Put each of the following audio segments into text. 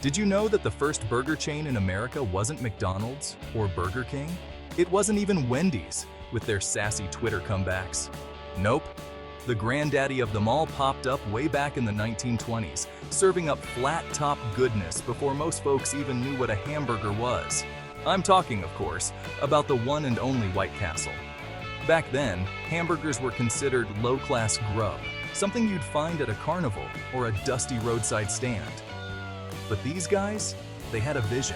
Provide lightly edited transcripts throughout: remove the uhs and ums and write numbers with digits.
Did you know that the first burger chain in America wasn't McDonald's or Burger King? It wasn't even Wendy's, with their sassy Twitter comebacks. Nope. The granddaddy of them all popped up way back in the 1920s, serving up flat-top goodness before most folks even knew what a hamburger was. I'm talking, of course, about the one and only White Castle. Back then, hamburgers were considered low-class grub, something you'd find at a carnival or a dusty roadside stand. But these guys, they had a vision.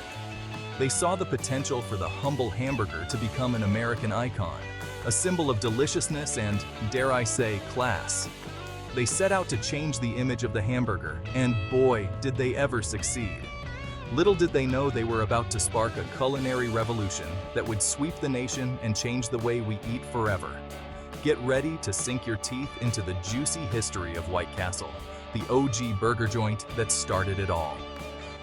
They saw the potential for the humble hamburger to become an American icon, a symbol of deliciousness and, dare I say, class. They set out to change the image of the hamburger, and boy, did they ever succeed. Little did they know they were about to spark a culinary revolution that would sweep the nation and change the way we eat forever. Get ready to sink your teeth into the juicy history of White Castle, the OG burger joint that started it all.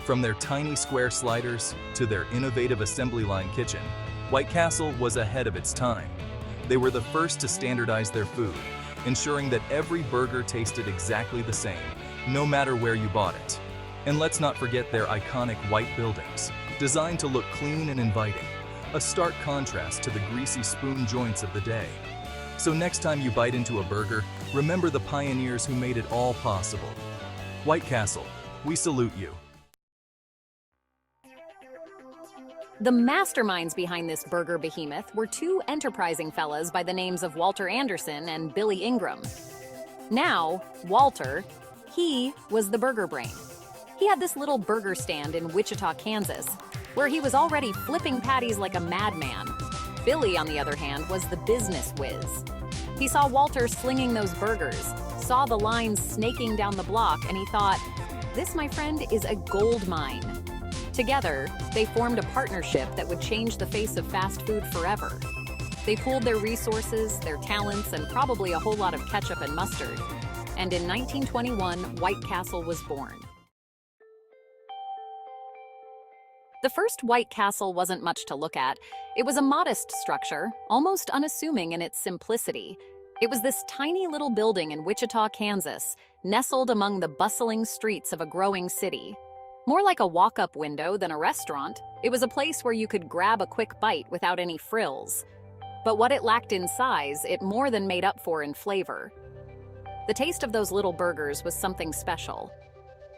From their tiny square sliders to their innovative assembly line kitchen, White Castle was ahead of its time. They were the first to standardize their food, ensuring that every burger tasted exactly the same, no matter where you bought it. And let's not forget their iconic white buildings, designed to look clean and inviting, a stark contrast to the greasy spoon joints of the day. So next time you bite into a burger, remember the pioneers who made it all possible. White Castle, we salute you. The masterminds behind this burger behemoth were two enterprising fellas by the names of Walter Anderson and Billy Ingram. Now, Walter, he was the burger brain. He had this little burger stand in Wichita, Kansas, where he was already flipping patties like a madman. Billy, on the other hand, was the business whiz. He saw Walter slinging those burgers, saw the lines snaking down the block, and he thought, this, my friend, is a gold mine. Together, they formed a partnership that would change the face of fast food forever. They pooled their resources, their talents, and probably a whole lot of ketchup and mustard. And in 1921, White Castle was born. The first White Castle wasn't much to look at. It was a modest structure, almost unassuming in its simplicity. It was this tiny little building in Wichita, Kansas, nestled among the bustling streets of a growing city. More like a walk-up window than a restaurant, it was a place where you could grab a quick bite without any frills. But what it lacked in size, it more than made up for in flavor. The taste of those little burgers was something special.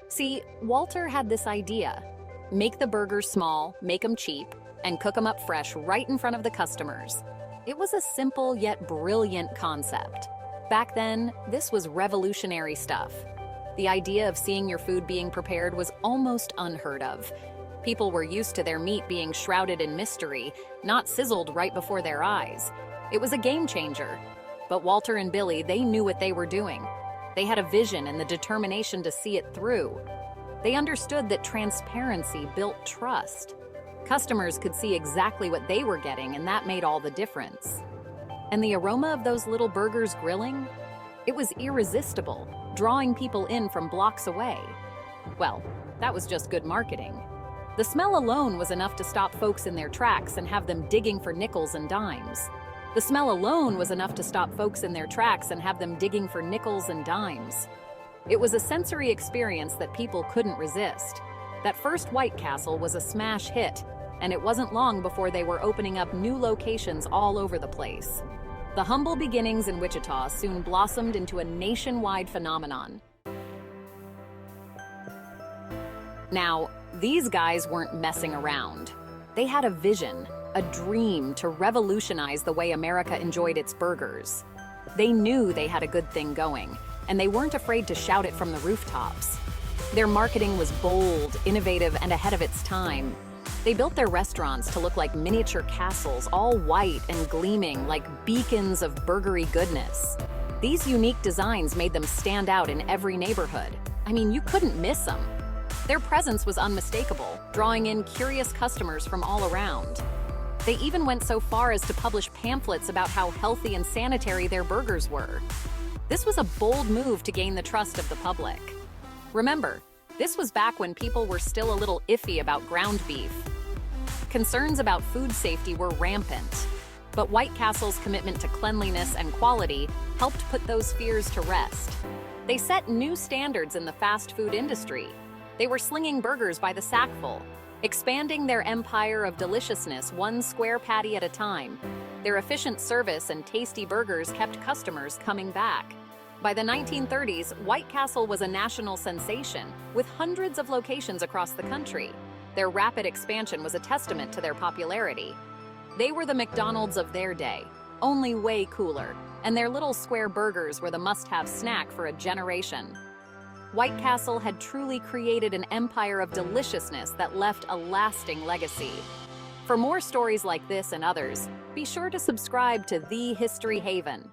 See, Walter had this idea. Make the burgers small, make them cheap, and cook them up fresh right in front of the customers. It was a simple yet brilliant concept. Back then, this was revolutionary stuff. The idea of seeing your food being prepared was almost unheard of. People were used to their meat being shrouded in mystery, not sizzled right before their eyes. It was a game changer. But Walter and Billy, they knew what they were doing. They had a vision and the determination to see it through. They understood that transparency built trust. Customers could see exactly what they were getting, and that made all the difference. And the aroma of those little burgers grilling? It was irresistible, drawing people in from blocks away. Well, that was just good marketing. The smell alone was enough to stop folks in their tracks and have them digging for nickels and dimes. The smell alone was enough to stop folks in their tracks and have them digging for nickels and dimes. It was a sensory experience that people couldn't resist. That first White Castle was a smash hit, and it wasn't long before they were opening up new locations all over the place. The humble beginnings in Wichita soon blossomed into a nationwide phenomenon. Now, these guys weren't messing around. They had a vision, a dream to revolutionize the way America enjoyed its burgers. They knew they had a good thing going, and they weren't afraid to shout it from the rooftops. Their marketing was bold, innovative, and ahead of its time. They built their restaurants to look like miniature castles, all white and gleaming like beacons of burgery goodness. These unique designs made them stand out in every neighborhood. I mean, you couldn't miss them. Their presence was unmistakable, drawing in curious customers from all around. They even went so far as to publish pamphlets about how healthy and sanitary their burgers were. This was a bold move to gain the trust of the public. Remember, this was back when people were still a little iffy about ground beef. Concerns about food safety were rampant, but White Castle's commitment to cleanliness and quality helped put those fears to rest. They set new standards in the fast food industry. They were slinging burgers by the sackful, expanding their empire of deliciousness one square patty at a time. Their efficient service and tasty burgers kept customers coming back. By the 1930s, White Castle was a national sensation, with hundreds of locations across the country. Their rapid expansion was a testament to their popularity. They were the McDonald's of their day, only way cooler, and their little square burgers were the must-have snack for a generation. White Castle had truly created an empire of deliciousness that left a lasting legacy. For more stories like this and others, be sure to subscribe to The History Haven.